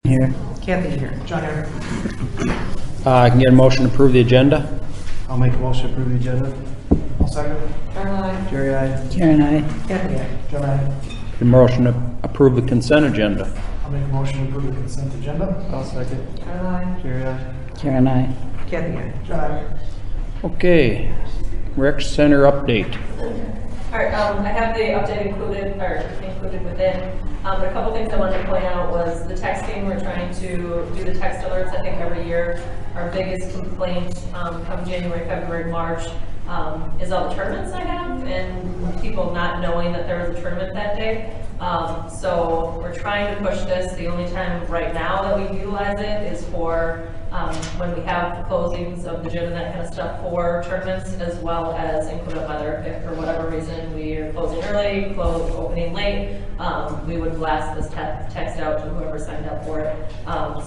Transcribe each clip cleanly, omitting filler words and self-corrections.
Here. Kathy here. John here. I can get a motion to approve the agenda. I'll make a motion to approve the agenda. I'll second. Jerry, aye. Karen, I. Kathy, aye. John, aye. The motion to approve the consent agenda. I'll make a motion to approve the consent agenda. I'll second. Jerry, aye. Karen, I. Kathy, aye. John, aye. Okay, rec center update. All right, I have the update included within. But a couple things I wanted to point out was the texting. We're trying to do the text alerts, I think, every year. Our biggest complaint come January, February, March is all the tournaments I have and people not knowing that there was a tournament that day. So we're trying to push this. The only time right now that we utilize it is for when we have closings of the gym and that kind of stuff for tournaments, as well as inclement weather. If for whatever reason we are closing early, opening late, we would blast this text out to whoever signed up for it,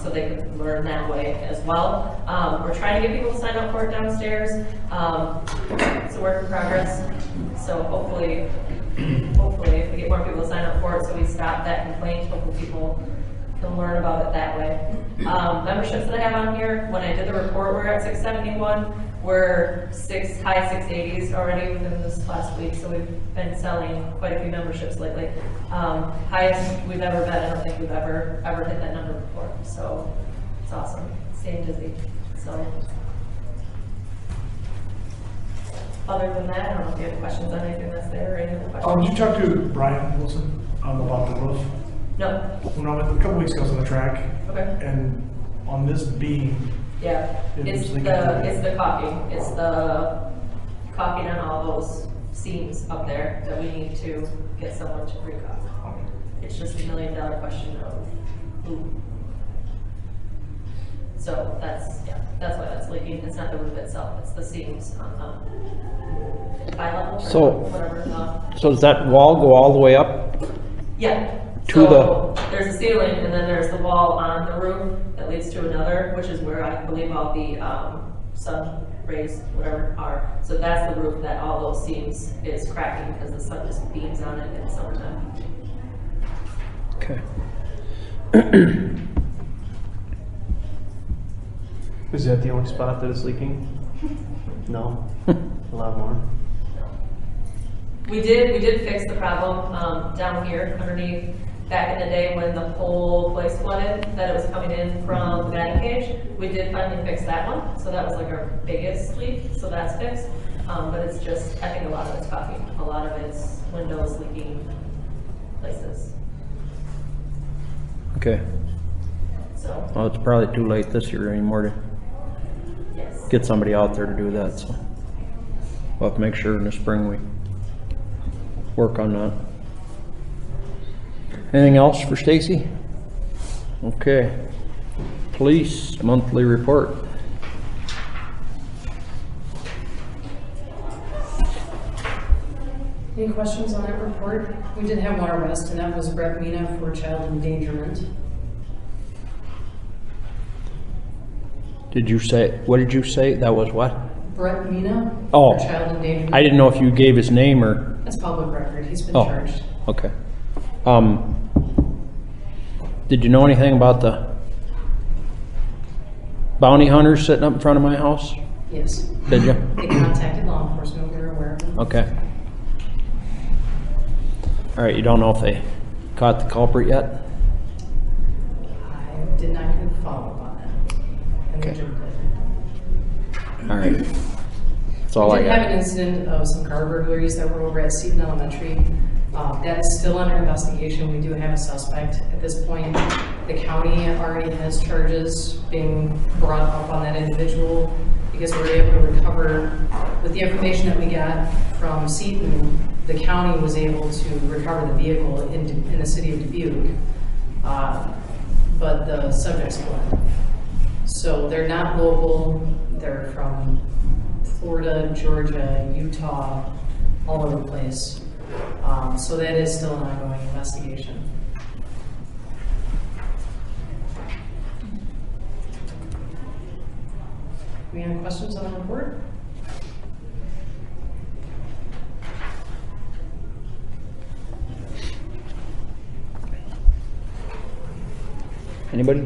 so they could learn that way as well. We're trying to get people to sign up for it downstairs. It's a work in progress. So hopefully if we get more people to sign up for it, so we stop that complaint, hopefully people can learn about it that way. Memberships that I have on here, when I did the report, we're at 671. We're high 680s already within this last week, so we've been selling quite a few memberships lately. Highest we've ever been. I don't think we've ever hit that number before, so it's awesome. Staying busy. So other than that, I don't know if you have questions on anything that's there or any other questions. Did you talk to Brian Wilson about the roof? No. When a couple weeks ago I was on the track. Okay. And on this beam. Yeah, it's the caulking. It's the caulking on all those seams up there that we need to get someone to pre-caulk. It's just $1 million question of who. So that's why that's leaking. It's not the roof itself. It's the seams on the high level. Whatever. So does that wall go all the way up? Yeah. So there's a ceiling, and then there's the wall on the roof that leads to another, which is where I believe all the sun rays, whatever, are. So that's the roof that all those seams is cracking because the sun just beams on it in the summertime. Okay. Is that the only spot that is leaking? No, a lot more. We did fix the problem down here underneath. Back in the day when the whole place flooded, that it was coming in from the batting cage, we did finally fix that one. So that was like our biggest leak, so that's fixed. But it's just, I think a lot of it's caulking. A lot of it's windows leaking places. Okay. So. Well, it's probably too late this year anymore to Yes. get somebody out there to do that, so we'll have to make sure in the spring we work on that. Anything else for Stacy? Okay. Police monthly report. Any questions on that report? We did have one arrest, and that was Brett Mina for child endangerment. What did you say? That was what? Brett Mina Oh. for child endangerment. I didn't know if you gave his name or. That's public record. He's been Oh, charged. okay. Did you know anything about the bounty hunters sitting up in front of my house? Yes. Did you? They contacted law enforcement. We were aware of them. Okay. All right, you don't know if they caught the culprit yet? I did not get a follow-up on that. And Okay. they did. All right. That's all We I did have got. an incident of some car burglaries that were over at Seton Elementary. That is still under investigation. We do have a suspect at this point. The county already has charges being brought up on that individual because we were able to recover, with the information that we got from Seton, the county was able to recover the vehicle in the city of Dubuque, but the subjects weren't. So they're not local. They're from Florida, Georgia, Utah, all over the place. So that is still an ongoing investigation. Any other questions on the report? Any Anybody?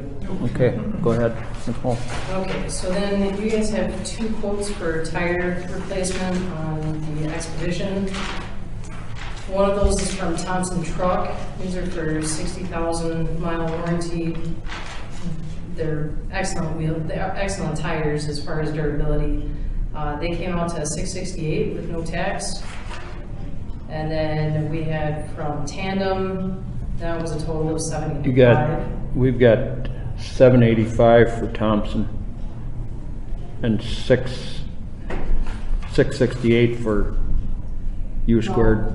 Okay, go ahead, Nicole. Okay, so then you guys have 2 quotes for tire replacement on the Expedition. One of those is from Thompson Truck. These are for 60,000 mile warranty. They're excellent tires as far as durability. They came out to $668 with no tax. And then we had from Tandem, that was a total of $75. We've got $785 for Thompson and $668 for U squared.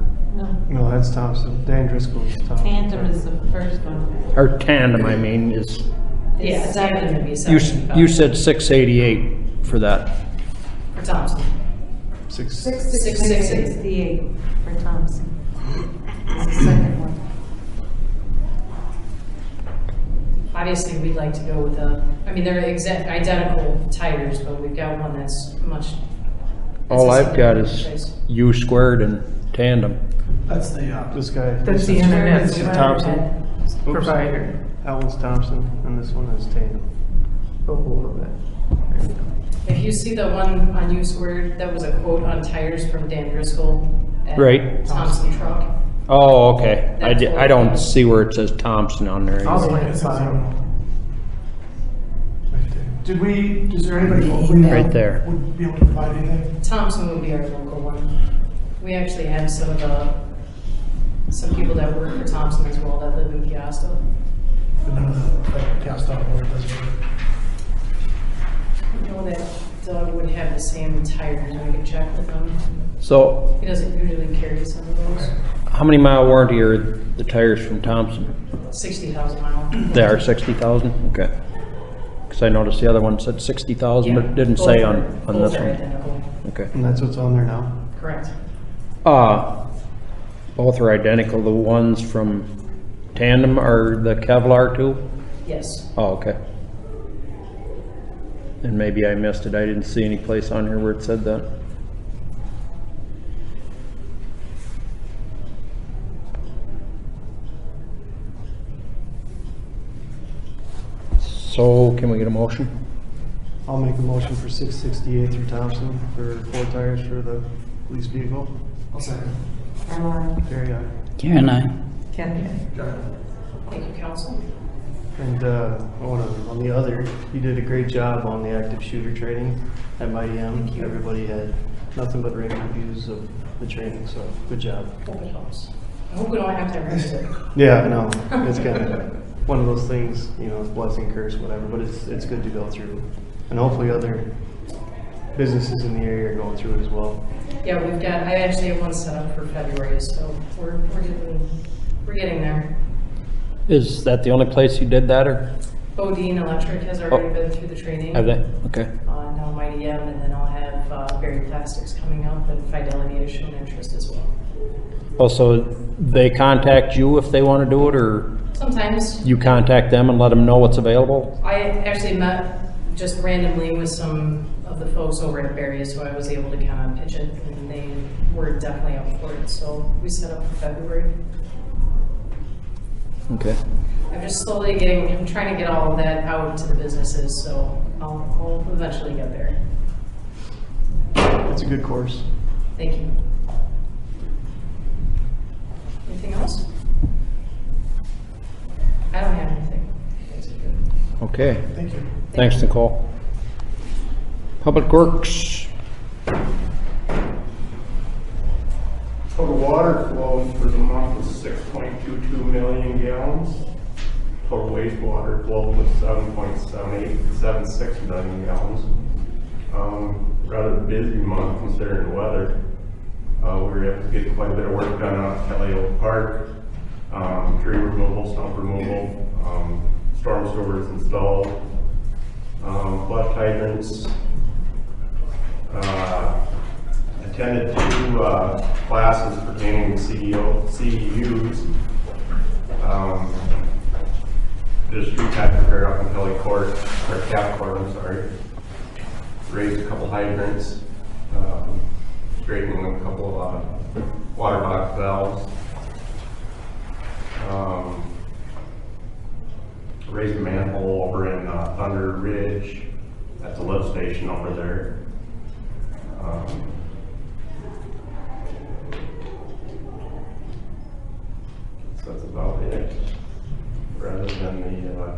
No, that's Thompson. Dan Driscoll's Thompson. Tandem is the first one. Or Tandem, I mean, is, Yeah, Tandem would be you 75 said 688 for that. for Thompson. 668 for Thompson. That's the second one. Obviously, we'd like to go with they're identical tires, but we've got one that's much. All I've got price. is U squared and Tandem. That's the, this guy. That's the internet Thompson. provider. That one's Thompson, and this one is Tandem. Go a little bit. There you go. If you see the one on U squared, that was a quote on tires from Dan Driscoll at Right. Thompson Truck. Oh, okay. I don't see where it says Thompson on there. All the way at the bottom. Is there anybody locally that Right there. would be able to provide anything? Thompson would be our local one. We actually have some people that work for Thompson as well that live in Piasta. But none of the, like, cast off or does it? I know that Doug would have the same tires, and I could check with him. So He doesn't usually carry some of those. how many mile warranty are the tires from Thompson? 60,000 mile. They are 60,000? Okay. Because I noticed the other one said 60,000, but it didn't say on this Both are one. identical. Okay. And that's what's on there now? Correct. Both are identical. The ones from Tandem are the Kevlar too? Yes. Oh, okay. And maybe I missed it. I didn't see any place on here where it said that. So can we get a motion? I'll make a motion for 668 through Thompson for 4 tires for the police vehicle. I'll second. Terry, aye. Karen, I. Kathy? Thank you, council. And on the other, you did a great job on the active shooter training at Mighty M. Everybody had nothing but rave reviews of the training, so good job. Hope it helps. I hope we don't have to erase it. Yeah, I know. It's kind of one of those things, it's blessing, curse, whatever, but it's good to go through. And hopefully other businesses in the area are going through it as well. Yeah, I actually have one set up for February, so we're getting there. Is that the only place you did that, or Bodine Electric has already been through the training. have they? Okay. Now Mighty M, and then I'll have Berry Plastics coming up, and Fidelity has shown interest as well. Also, they contact you if they want to do it, or Sometimes. you contact them and let them know what's available? I actually met just randomly with some of the folks over at Berry, so I was able to kind of pitch it, and they were definitely up for it, so we set up for February. Okay. I'm just I'm trying to get all of that out to the businesses, so I'll eventually get there. It's a good course. Thank you. Anything else? I don't have anything. Thanks, good. Okay. Thank you. Thanks, Nicole. Public Works. Total water flow for the month was 6.22 million gallons. Total wastewater flow was 7.76 million gallons. Rather busy month considering the weather. We were able to get quite a bit of work done out at Kelly Oak Park. Tree removal, stump removal, storm sewers installed, flush hydrants. Attended 2 classes pertaining to CEUs. Did a street tap repair up in Kelly Court, or Cap Court, I'm sorry. Raised a couple hydrants, straightening a couple of water box valves. raised a manhole over in Thunder Ridge at the lift station over there. So that's about it, rather than the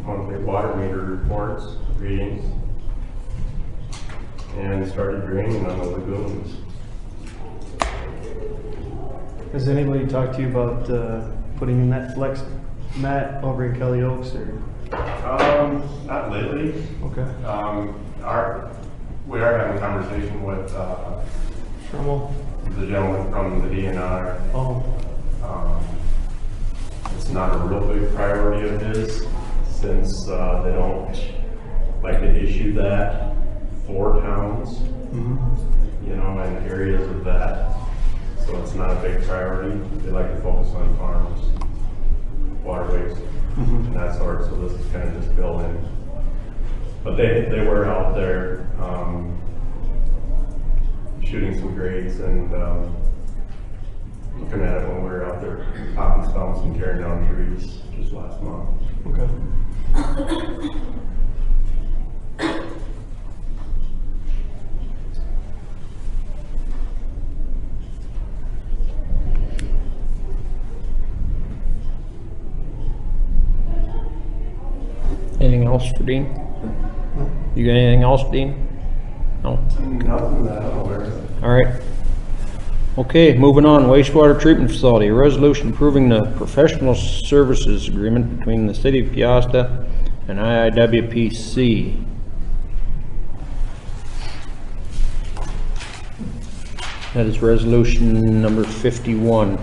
monthly water meter reports, readings, and started draining on the lagoons. Has anybody talked to you about putting in that flex mat over in Kelly Oaks or? Not lately. Okay. We are having a conversation with Schrummel? the gentleman from the DNR. Oh, It's not a real big priority of his, since they don't like to issue that for towns, you know, and areas of that. So it's not a big priority. They like to focus on farms, waterways, and that sort, so this is kind of just built in. But they were out there shooting some grades and looking at it when we were out there popping stumps and tearing down trees just last month. okay. Anything else for Dean? You got anything else, Dean? No? Nothing that I'm aware of. All right. Okay, moving on, wastewater treatment facility, a resolution approving the professional services agreement between the city of Piasta and IIWPC. That is resolution number 51,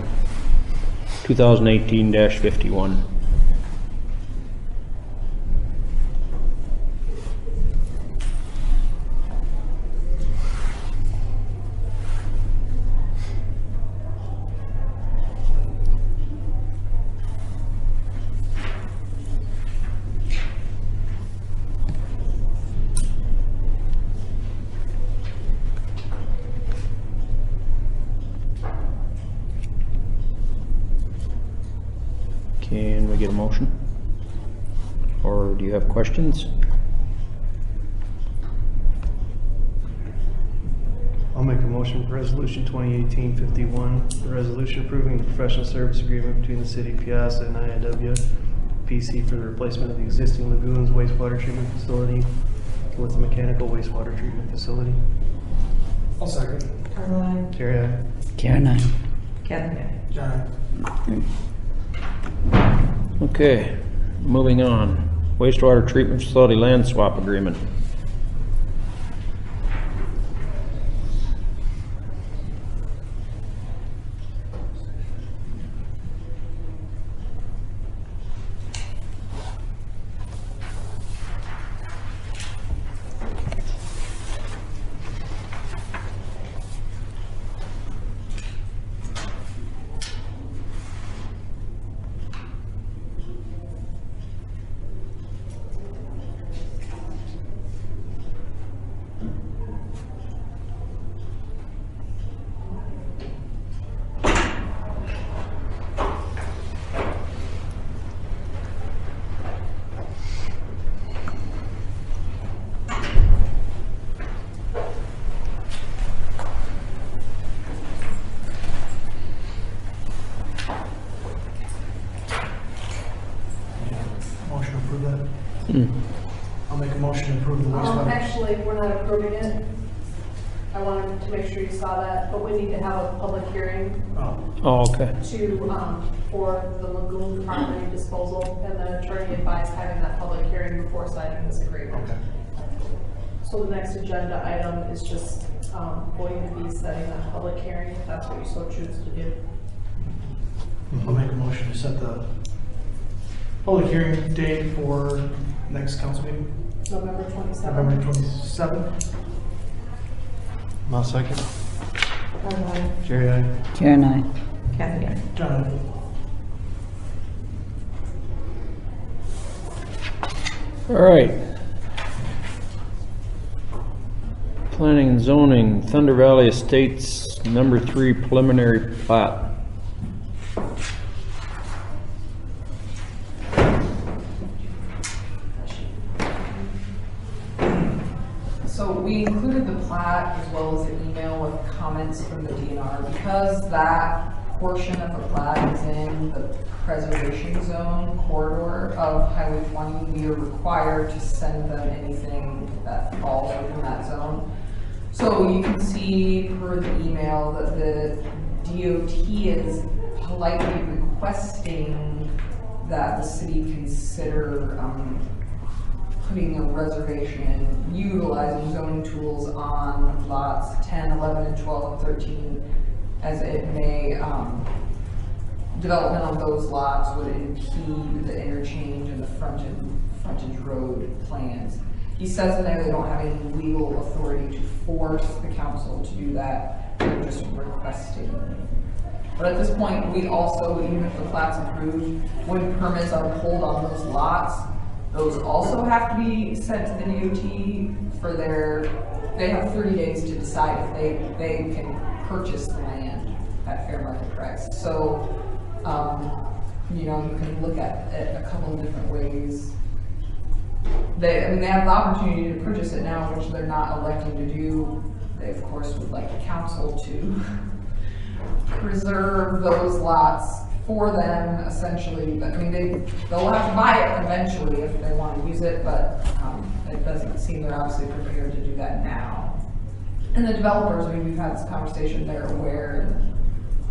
2018-51. Can we get a motion? Or do you have questions? I'll make a motion for resolution 2018-51, the resolution approving the professional service agreement between the city of Piasta and IIWPC for the replacement of the existing lagoons wastewater treatment facility with a mechanical wastewater treatment facility. I'll second. Caroline, Carry on. Karen, I. Kathy, aye. John, Okay, moving on. Wastewater treatment facility land swap agreement. motion to approve that. I'll make a motion to approve the wastewater. Actually, we're not approving it. I wanted to make sure you saw that, but we need to have a public hearing Oh, okay. for the lagoon property disposal, and the attorney advised having that public hearing before signing this agreement. Okay. So the next agenda item is just going to be setting that public hearing, if that's what you so choose to do. I'll make a motion to set the public hearing date for next council meeting, November 27th. November 27th. I'll second. Caroline, Carry on. Karen, I. Kathy, aye. John, All right. Planning and zoning, Thunder Valley Estates, number 3 preliminary plat. So we included the plat as well as an email with comments from the DNR. Because that portion of the plat is in the preservation zone corridor of Highway 20, we are required to send them anything that falls within that zone. So you can see per the email that the DOT is politely requesting that the city consider putting a reservation, utilizing zoning tools on lots 10, 11, and 12, and 13, as it may, development on those lots would impede the interchange and the frontage road plans. He says in there they don't have any legal authority to force the council to do that, they're just requesting. But at this point, we also, even if the plat's approved, when permits are pulled on those lots, those also have to be sent to the DOT for they have 30 days to decide if they can purchase the land at fair market price. So, you know, you can look at it a couple of different ways. They have the opportunity to purchase it now, which they're not electing to do. They, of course, would like the council to preserve those lots for them, essentially. But, I mean, they'll have to buy it eventually if they want to use it, but it doesn't seem they're obviously prepared to do that now. And the developers, I mean, we've had this conversation, they're aware, and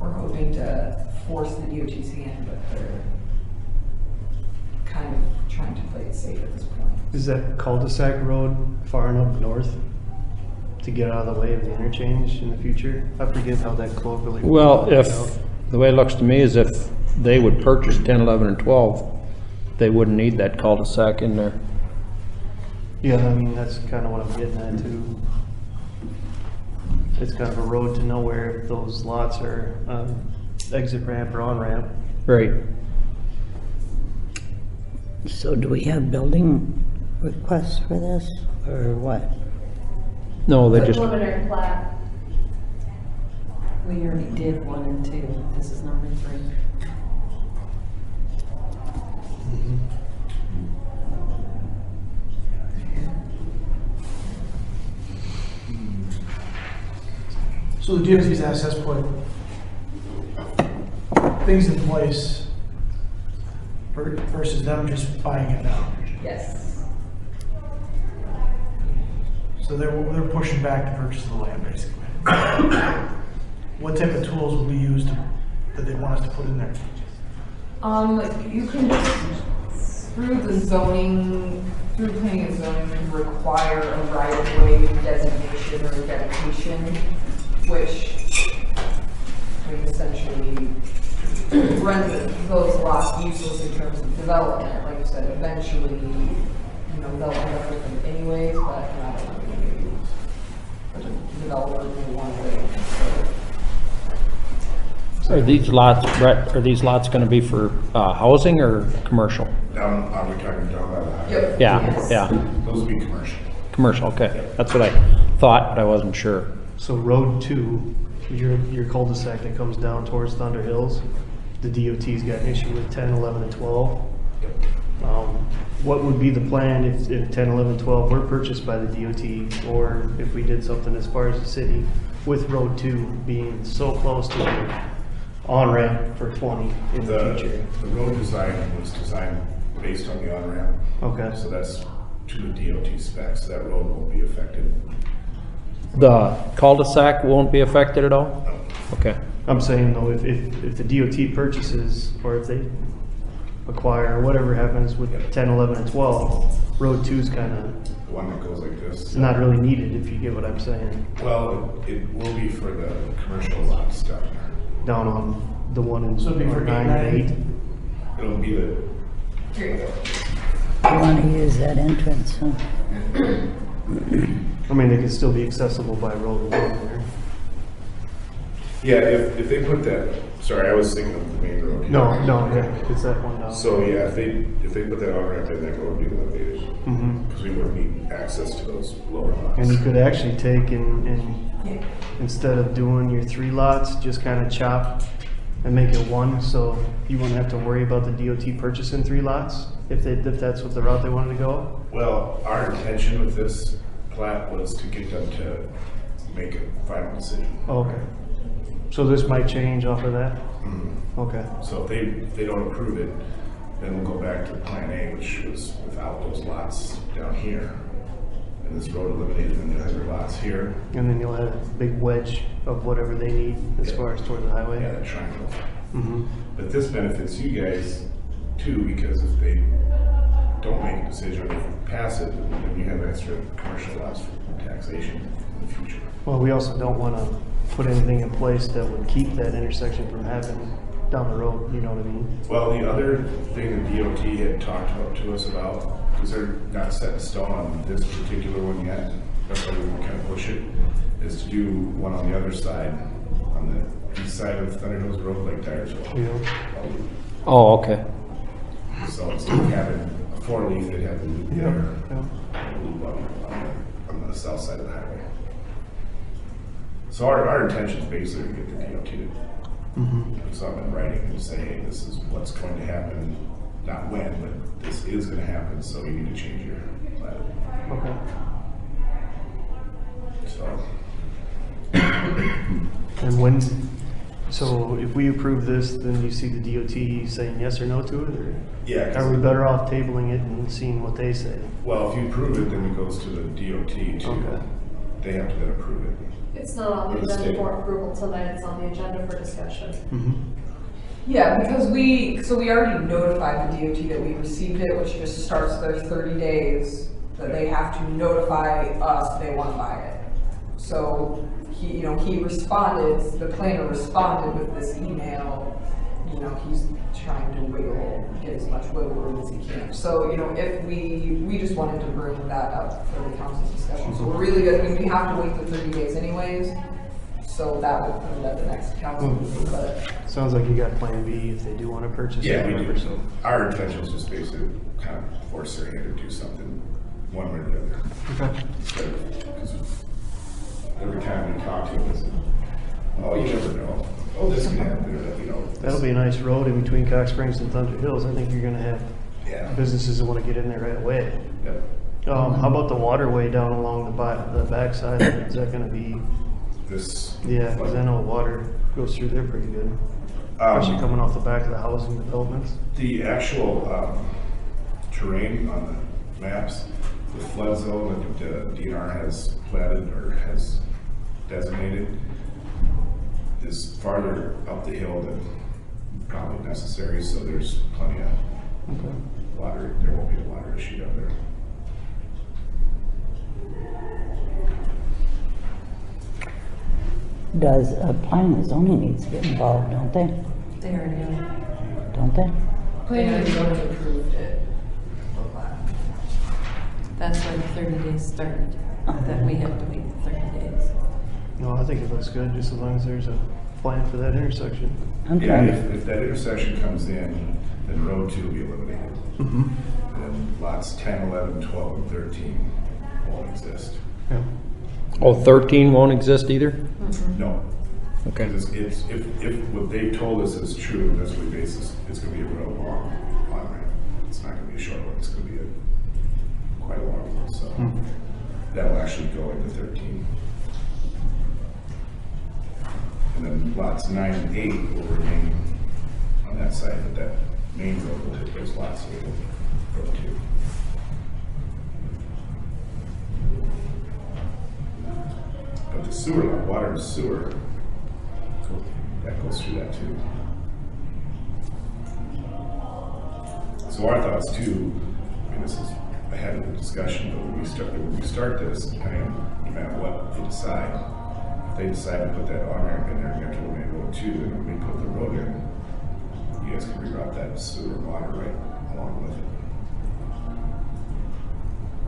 we're hoping to force the DOT's hand, but they're kind of trying to play it safe at this point. Is that cul-de-sac road far enough north to get out of the way of the interchange in the future? I forget how that cloverleaf. Well, the way it looks to me is if they would purchase 10, 11, and 12, they wouldn't need that cul-de-sac in there. Yeah, I mean, that's kind of what I'm getting at too. It's kind of a road to nowhere if those lots are exit ramp or on ramp. Right. So do we have building requests for this, or what? No, they just, Preliminary plat. We already did 1 and 2. This is number 3. So the DOT's asked us to put things in place versus them just buying it now. Yes. So they're pushing back to purchase the land, basically. What type of tools will be used that they want us to put in there? You can just, through the zoning, through planning and zoning, require a right-of-way designation or dedication, which would essentially render those lots useless in terms of development. Like you said, eventually, you know, they'll end up with them anyways, but not maybe the developer may want to wait. are these lots, Brett, are these lots gonna be for, housing or commercial? Are we talking down by the highway? Yep. Yeah, Yes. yeah, Those would be commercial. commercial, okay. That's what I thought, but I wasn't sure. So Road 2, your cul-de-sac that comes down towards Thunder Hills, the DOT's got an issue with 10, 11, and 12. What would be the plan if 10, 11, 12 were purchased by the DOT, or if we did something as far as the city with Road 2 being so close to the on-ramp for 20 in the future? The road design was designed based on the on-ramp. Okay. So that's to the DOT specs. That road won't be affected. The cul-de-sac won't be affected at all? Okay. I'm saying though, if the DOT purchases, or if they acquire, or whatever happens with 10, 11, and 12, Road 2 is kind of The one that goes like this. not really needed, if you get what I'm saying. Well, it will be for the commercial lot stuff. Down on the one in So it'd be for 9 and 8. It'll be the, Here you go. You want to use that entrance, huh? I mean, they could still be accessible by Road 1 there. yeah, if they put that, sorry, I was thinking of the main road. here. No, yeah, it's that one down. So yeah, if they put that on-ramp in, that road would be eliminated. Mhm. Because we wouldn't need access to those lower lots. And you could actually take and instead of doing your 3 lots, just kind of chop and make it 1, so you wouldn't have to worry about the DOT purchasing 3 lots, if that's what the route they wanted to go. Well, our intention with this plat was to get them to make a final decision. Okay. So this might change off of that? Mhm. Okay. So if they don't approve it, then we'll go back to Plan A, which was without those lots down here. And this road eliminated, and the other lots here. And then you'll have a big wedge of whatever they need as far as toward the highway? Yeah, that triangle. Mm-hmm. But this benefits you guys too, because if they don't make a decision, or if you pass it, then you have extra commercial lots for taxation in the future. Well, we also don't want to put anything in place that would keep that intersection from happening down the road, you know what I mean? Well, the other thing the DOT had talked to us about, because they're not set in stone on this particular one yet, that's why we kind of push it, is to do one on the other side, on the east side of Thunder Hills Road, like Dyersville. Yeah. Oh, okay. So instead of having a 4-leaf, they'd have a loop there, Yeah. and a loop on the south side of the highway. So our intention is basically to get the DOT to put something in writing and say, hey, this is what's going to happen, not when, but this is going to happen, so you need to change your plan. Okay. So, And when, so if we approve this, then you see the DOT saying yes or no to it, or? yeah. 'cause- Are we better off tabling it and seeing what they say? Well, if you approve it, then it goes to the DOT too. Okay. They have to then approve it. It's not on the Or the agenda state. for approval tonight, it's on the agenda for discussion. Yeah, because we already notified the DOT that we received it, which just starts their 30 days, that they have to notify us they want to buy it. So he responded, the planner responded with this email, he's trying to get as much wiggle room as he can. So, if we just wanted to bring that up for the council's discussion. So we're really good, we have to wait the 30 days anyways, so that would put it at the next council meeting, but. Sounds like you got Plan B if they do want to purchase. Yeah, it. we do. So our intention is just basically kind of force their hand to do something one way or the other. Okay. Because every time we talk to them, it's, oh, you never know. Oh, this can happen, or that, That'll be a nice road in between Cox Springs and Thunder Hills. I think you're gonna have Yeah. businesses that want to get in there right away. Yep. How about the waterway down along the backside? Is that gonna be, This. yeah, because I know water goes through there pretty good. Especially coming off the back of the housing developments. The actual terrain on the maps, the flood zone that the DNR has platted or has designated is farther up the hill than probably necessary, so there's plenty of water. There won't be a water issue down there. Does planning and zoning needs to get involved, don't they? They already have. Don't they? Planning and zoning approved it. That's why the 30 days started, that we have to wait 30 days. No, I think it looks good, just as long as there's a plan for that intersection. I'm Yeah, trying to, if that intersection comes in, then Road 2 will be eliminated. And then lots 10, 11, 12, and 13 won't exist. Yeah. Oh, 13 won't exist either? No. Okay. Because if what they told us is true, that's what we base this, it's gonna be a real long ramp. It's not gonna be a short one, it's gonna be quite a long one, so that'll actually go into 13. And then lots 9 and 8 will remain on that side, but that main road will hit those lots, so it'll go to. But the sewer, line, water and sewer, that goes through that too. So our thoughts too, I mean, this is ahead of the discussion, but when we start this, depending on no matter what they decide, if they decide to put that on-ramp in there, near to Main Road 2, then when we put the road in, you guys can reroute that sewer and water right along with it.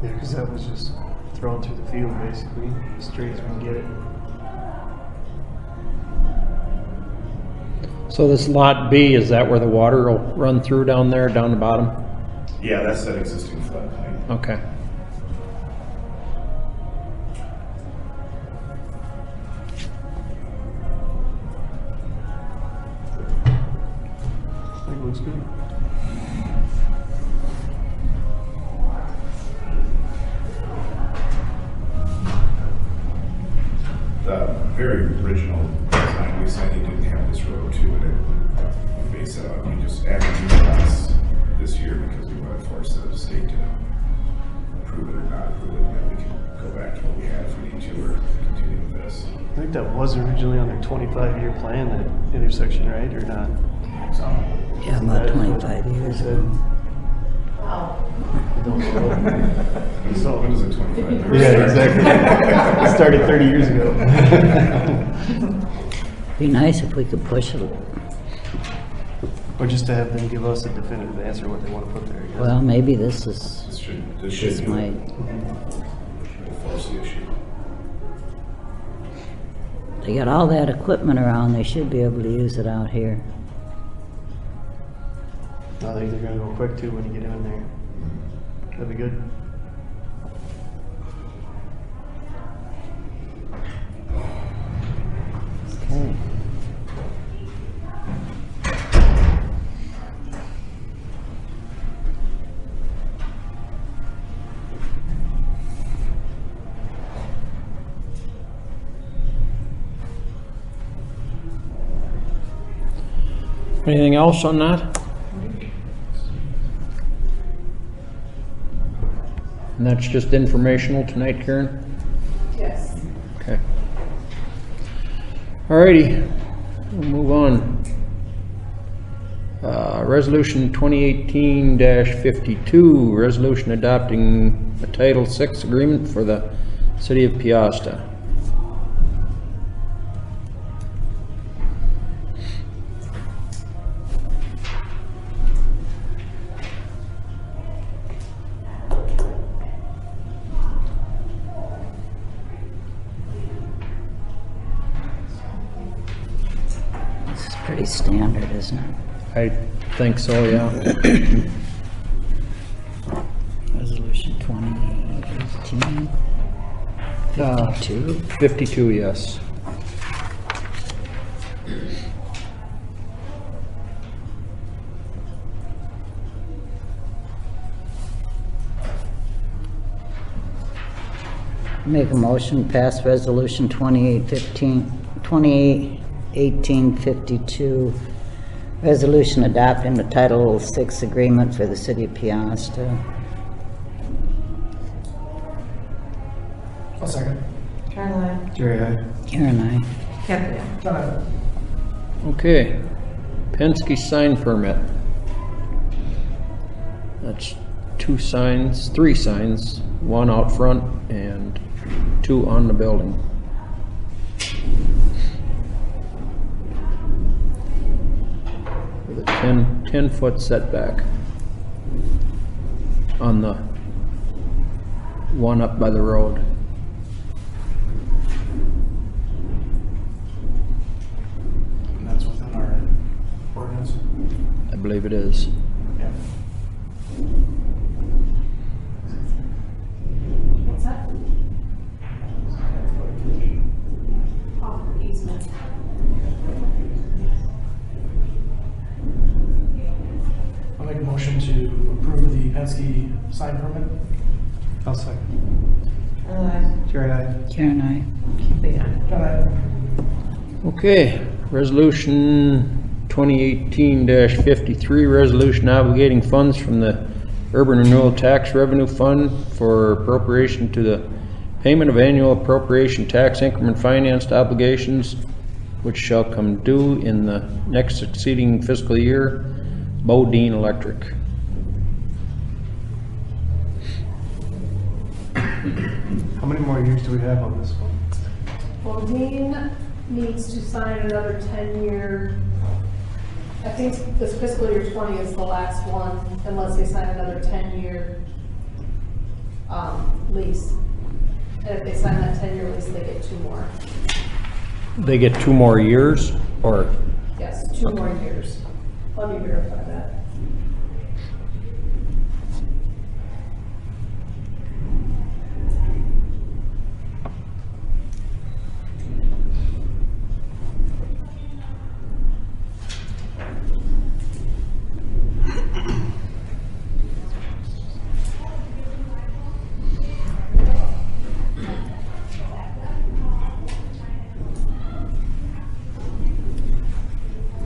Yeah, because that was just thrown through the field basically, as straight as we can get it. So this lot B, is that where the water will run through down there, down the bottom? Yeah, that's that existing floodplain. Okay. I think it looks good. I think that was originally on their 25-year plan, that intersection, right, or not? So, Yeah, about 25 years ago. So, When does it 25? yeah, exactly. It started 30 years ago. Be nice if we could push it. Or just to have them give us a definitive answer what they want to put there. I guess. Well, maybe this This should do might. it. Force the issue. They got all that equipment around, they should be able to use it out here. I think they're gonna go quick too when you get in there. That'd be good. Okay. Anything else on that? And that's just informational tonight, Karen? Yes. Okay. Alrighty, we'll move on. Resolution 2018-52, resolution adopting a Title VI agreement for the City of Piasta. This is pretty standard, isn't it? I think so, yeah. Resolution 2018. 52. 52, yes. Make a motion, pass resolution 2018-52, resolution adopting the Title VI agreement for the City of Piasta. I'll second. Caroline. Jerry, aye. Karen, aye. Kathy, aye. John, aye. Okay, Penske sign permit. That's three signs, one out front and two on the building. With a 10-foot setback on the one up by the road. And that's within our ordinance. I believe it is. Yeah. What's that? Easement. I'll make a motion to approve the Penske sign permit. I'll second. Caroline. Jerry, aye. Karen, aye. Kathy, aye. John, aye. Okay, resolution 2018-53, resolution obligating funds from the Urban Renewal Tax Revenue Fund for appropriation to the payment of annual appropriation tax increment financed obligations, which shall come due in the next succeeding fiscal year. Bodine Electric. How many more years do we have on this one? Bodine needs to sign another 10-year, I think this fiscal year 20 is the last one, unless they sign another 10-year lease. And if they sign that 10-year lease, they get 2 more. They get 2 more years, or? Yes, 2 more years. Let me verify that.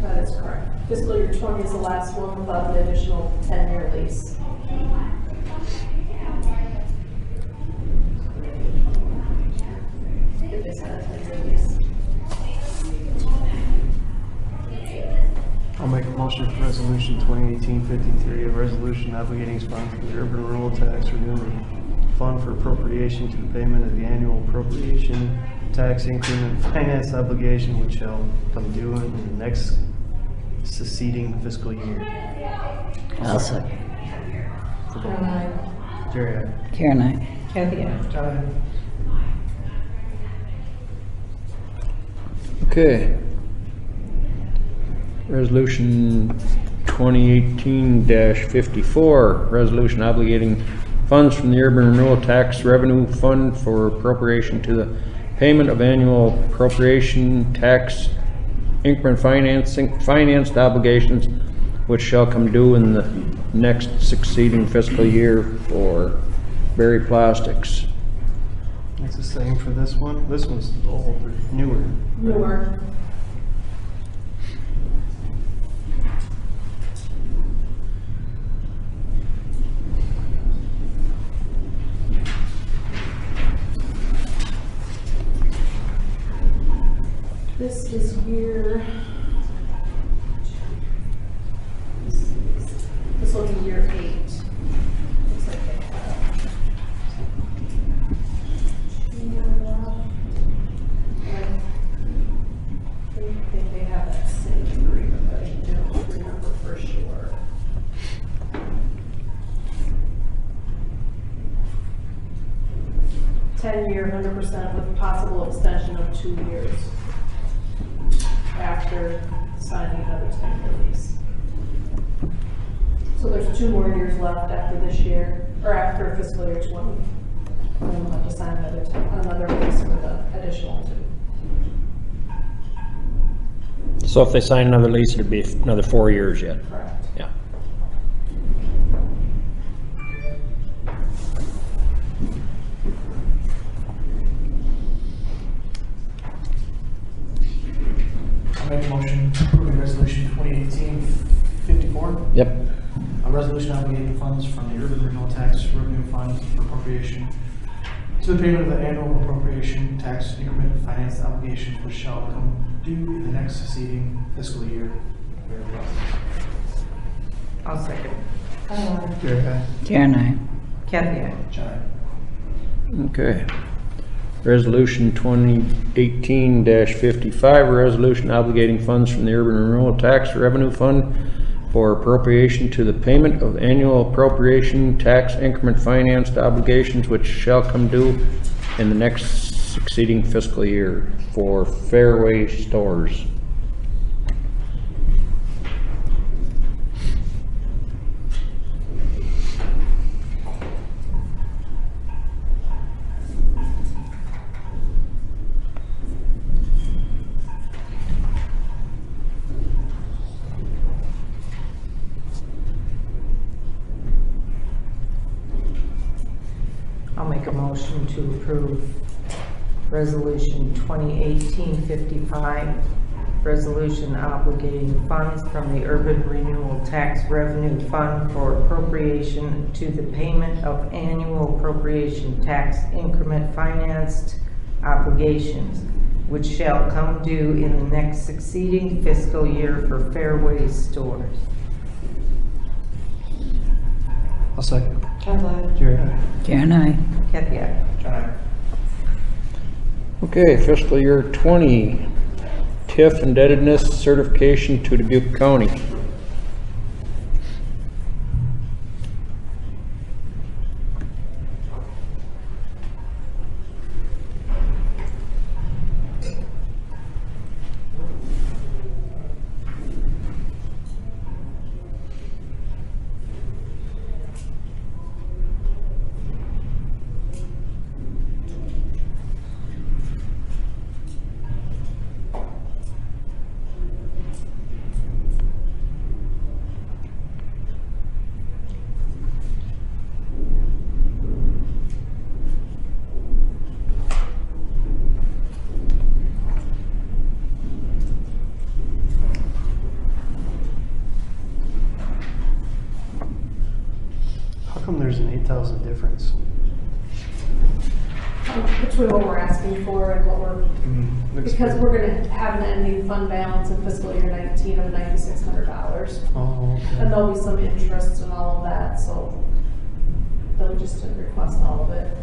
That is correct. Fiscal year 20 is the last one without an additional 10-year lease. If they sign a 10-year lease. 2018-53, a resolution obligating funds from the urban renewal tax renewal fund for appropriation to the payment of the annual appropriation tax increment finance obligation which shall come due in the next succeeding fiscal year. I'll second. Karen, aye. Jerry, aye. Karen, I. Kathy, aye. Okay. Resolution 2018-54, resolution obligating funds from the Urban Renewal Tax Revenue Fund for appropriation to the payment of annual appropriation tax increment financed obligations which shall come due in the next succeeding fiscal year for Berry Plastics. It's the same for this one. This one's old or newer. Newer. This is year. This will be year 8. Looks like they have. I think they have that same agreement, but I don't remember for sure. Ten-year, 100% with possible extension of 2 years after signing another 10-year lease. So there's 2 more years left after this year, or after fiscal year 20. And then we'll have to sign another lease for the additional 2. So if they sign another lease, it'd be another 4 years yet. Correct. Yeah. I'll make a motion approving resolution 2018-54. Yep. A resolution obligating funds from the Urban Renewal Tax Revenue Fund for appropriation to the payment of the annual appropriation tax increment finance obligations which shall come due in the next succeeding fiscal year. I'll second. Jerry, aye. Karen, I. Kathy, aye. John, Okay. Resolution 2018-55, a resolution obligating funds from the Urban Renewal Tax Revenue Fund for appropriation to the payment of annual appropriation tax increment financed obligations which shall come due in the next succeeding fiscal year for Fairway Stores. I'll make a motion to approve Resolution 2018-55, resolution obligating funds from the Urban Renewal Tax Revenue Fund for appropriation to the payment of annual appropriation tax increment financed obligations, which shall come due in the next succeeding fiscal year for Fairway Stores. I'll second. Kathy, Jerry, aye. Karen, I. Kathy, aye. John, Okay, fiscal year 20, TIF indebtedness certification to Dubuque County. How come there's an 8,000 difference? between what we're asking for and what we're, because we're gonna have an ending fund balance in fiscal year 19 of $9,600. Oh, okay. And there'll be some interest and all of that, so they'll just request all of it.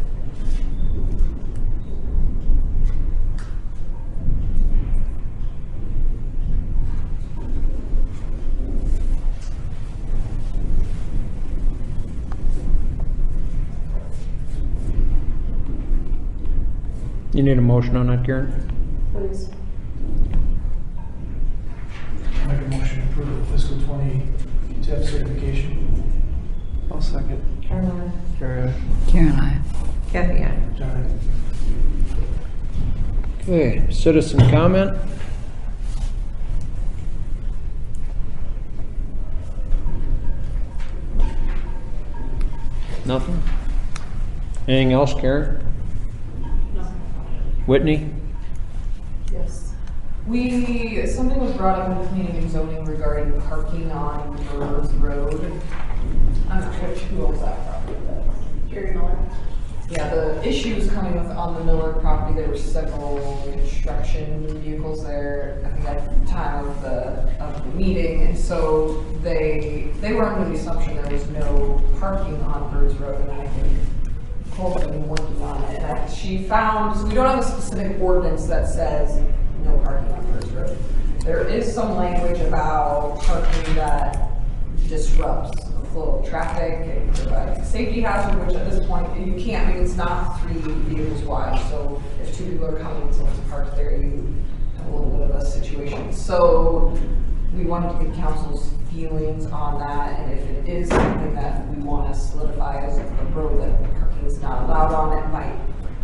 You need a motion on that, Karen? Please. Make a motion to approve fiscal 20 TIF certification. I'll second. Caroline. Carrie, aye. Karen, I. Kathy, aye. John, aye. Okay, citizen comment? Nothing? Anything else, Karen? Whitney? Yes. Something was brought up in planning and zoning regarding parking on Burrs Road. I'm not sure who owns that property, but. Jerry Miller. Yeah, the issues coming with on the Miller property, there were several construction vehicles there, I think at the time of the meeting, and so they were under the assumption there was no parking on Burrs Road, and I think Cole's been working on it, and she found, so we don't have a specific ordinance that says no parking on Burrs Road. There is some language about parking that disrupts the flow of traffic and provides a safety hazard, which at this point, you can't, I mean, it's not 3 vehicles wide, so if 2 people are coming and someone's parked there, you have a little bit of a situation. So we wanted to get council's feelings on that, and if it is something that we want to solidify as a road that parking is not allowed on, it might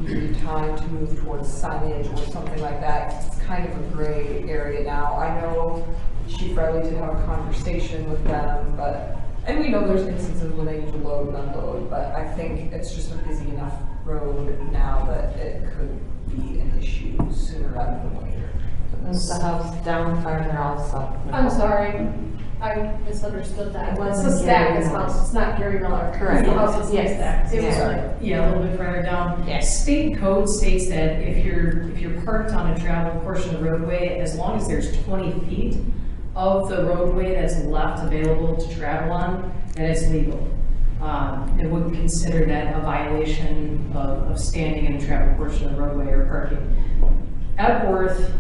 be time to move towards signage or something like that. It's kind of a gray area now. I know Chief Riley did have a conversation with them, and we know there's instances when they need to load and unload, but I think it's just a busy enough road now that it could be an issue sooner rather than later. Is the house down farther also? I'm sorry, I misunderstood that. It It's wasn't a Stack's Gary Miller. house, it's not Gary Miller. Correct. The house is Yes. Stack's. It was Yeah. like, Yeah, a little bit further down. Yes. State code states that if you're parked on a travel portion of the roadway, as long as there's 20 feet of the roadway that's left available to travel on, then it's legal. It wouldn't consider that a violation of standing in the travel portion of the roadway or parking. Epworth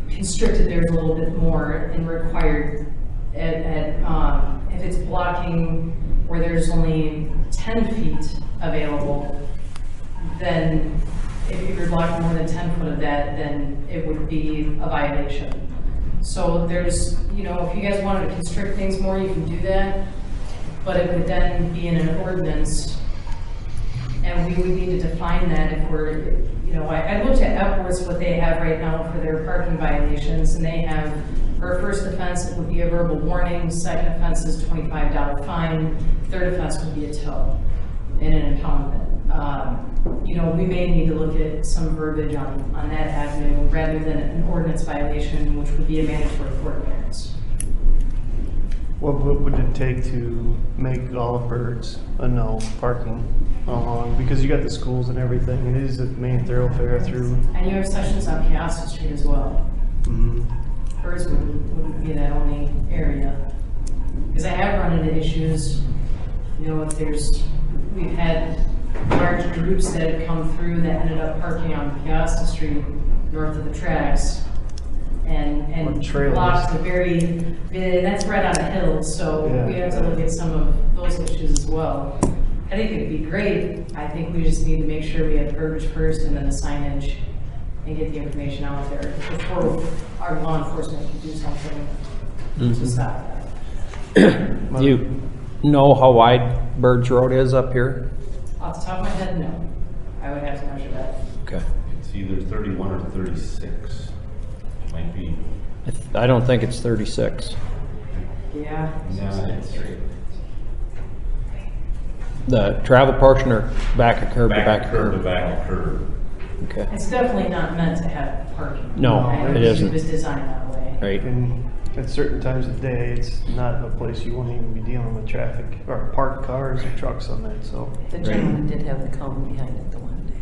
constricted theirs a little bit more and required if it's blocking where there's only 10 feet available, then if you're blocking more than 10 foot of that, then it would be a violation. So there's, if you guys wanted to constrict things more, you can do that, but it would then be in an ordinance, and we would need to define that if we're, I looked at Epworth's, what they have right now for their parking violations, and they have, for a first offense, it would be a verbal warning, second offense is $25 fine, third offense would be a tow and an impoundment. We may need to look at some verbiage on that avenue rather than an ordinance violation, which would be a mandatory court appearance. What would it take to make Olive Birds a no parking along? Because you got the schools and everything, it is a main thoroughfare through. And you have sections on Piazza Street as well. Hers wouldn't be that only area. Because I have run into issues, we've had large groups that have come through that ended up parking on Piazza Street north of the tracks and blocked the that's right on a hill, so we have to look at some of those issues as well. I think it'd be great. I think we just need to make sure we have verbiage first and then the signage and get the information out there before our law enforcement can do something to stop that. You know how wide Birds Road is up here? Off the top of my head, no. I would have to measure that. Okay. It's either 31 or 36. It might be. I don't think it's 36. Yeah. It's The travel portion or back of curb to back back of curb to curb? back of curb. Okay. It's definitely not meant to have parking. No, it isn't. It was designed that way. Right. And at certain times of day, it's not a place you wouldn't even be dealing with traffic or parked cars or trucks on that, so. The gentleman did have the cone behind it the one day.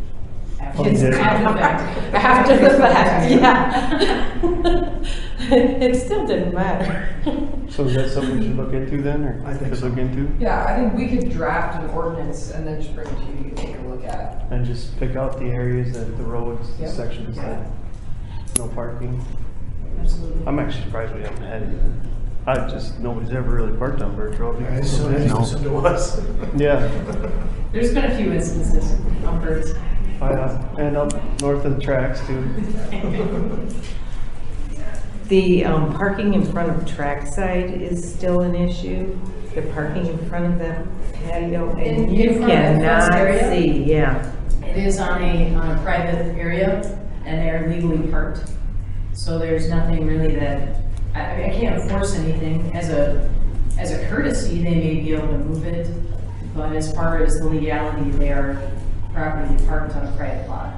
It's did. after the fact. After the fact, yeah. It still didn't matter. So is that something we should look into then, or I think could so. look into? Yeah, I think we could draft an ordinance and then just bring it to you, you can take a look at. And just pick out the areas that the roads, the Yep. sections that no parking. Absolutely. I'm actually surprised we haven't had it. Nobody's ever really parked on Birch Road. I assumed it was. Yeah, There's been a few instances on birds. and up north of the tracks too. The parking in front of trackside is still an issue. The parking in front of the patio, and In you front of the fenced cannot area? see, yeah. It is on a private area, and they're legally parked. So there's nothing really that, I can't force anything. As a courtesy, they may be able to move it, but as far as the legality, they are properly parked on a private lot.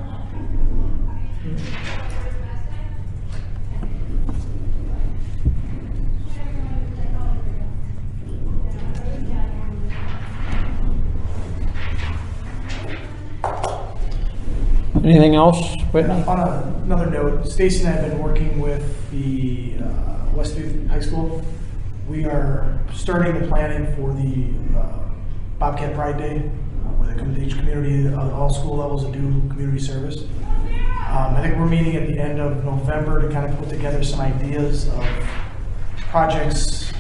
Anything else, Whitney? On another note, Stacy and I have been working with the Westview High School. We are starting the planning for the Bobcat Pride Day, where they come to each community at all school levels and do community service. I think we're meeting at the end of November to kind of put together some ideas of projects,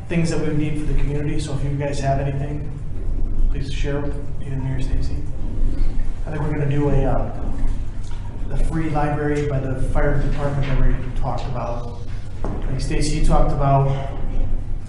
things that we would need for the community. So if you guys have anything, please share with either me or Stacy. I think we're going to do the free library by the fire department that we talked about. I think Stacy, you talked about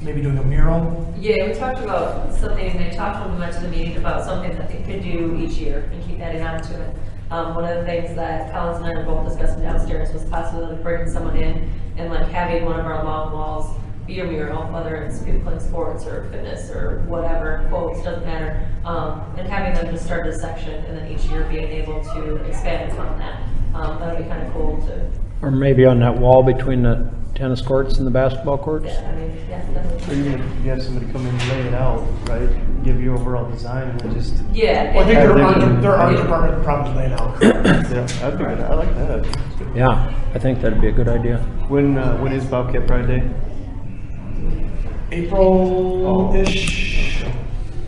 maybe doing a mural. Yeah, we talked about something, they talked when we went to the meeting about something that they could do each year and keep adding on to it. One of the things that Collins and I were both discussing downstairs was possibly bringing someone in and like having one of our long walls be a mural, whether it's people playing sports or fitness or whatever, quotes, doesn't matter, and having them just start a section and then each year being able to expand upon that. That would be kind of cool to, Or maybe on that wall between the tennis courts and the basketball courts? yeah, I mean, yeah, Or definitely. even if you have somebody come in and lay it out, right? Give you overall design and then just, Yeah. Well, I think and- their art department would probably lay it out. yeah, I'd be good. I like that. That's good. Yeah, I think that'd be a good idea. When is Bobcat Pride Day? April-ish. I was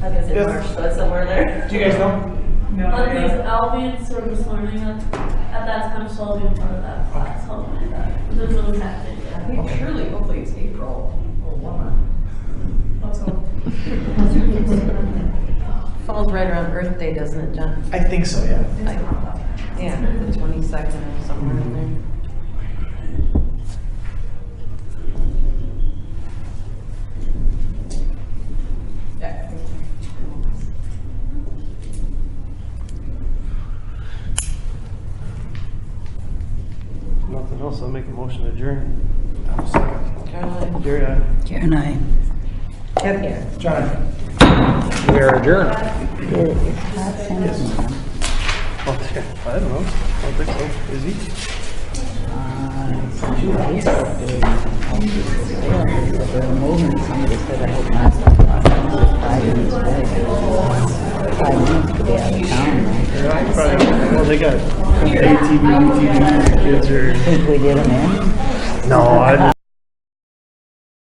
gonna say Yes. March, so it's somewhere there. Do you guys know? Anyways, I'll be sort of learning at that time, so I'll be in front of that class, helping with that. It's really hectic. I think surely, hopefully it's April or warmer. Let's hope. Falls right around Earth Day, doesn't it, John? I think so, yeah. Yeah, the 22nd or somewhere in there. Yeah. Nothing else, I'll make a motion to adjourn. Caroline? Jerry, aye. Karen, I. Deb, yeah. John? We are adjourned. Oh, I don't know. I don't think so. Is he? They're moving, somebody said I hope not. 5 minutes away. 5 minutes to be out of town, right? Probably, well, they got ATV, UTV, kids are. Think we get them in? No, I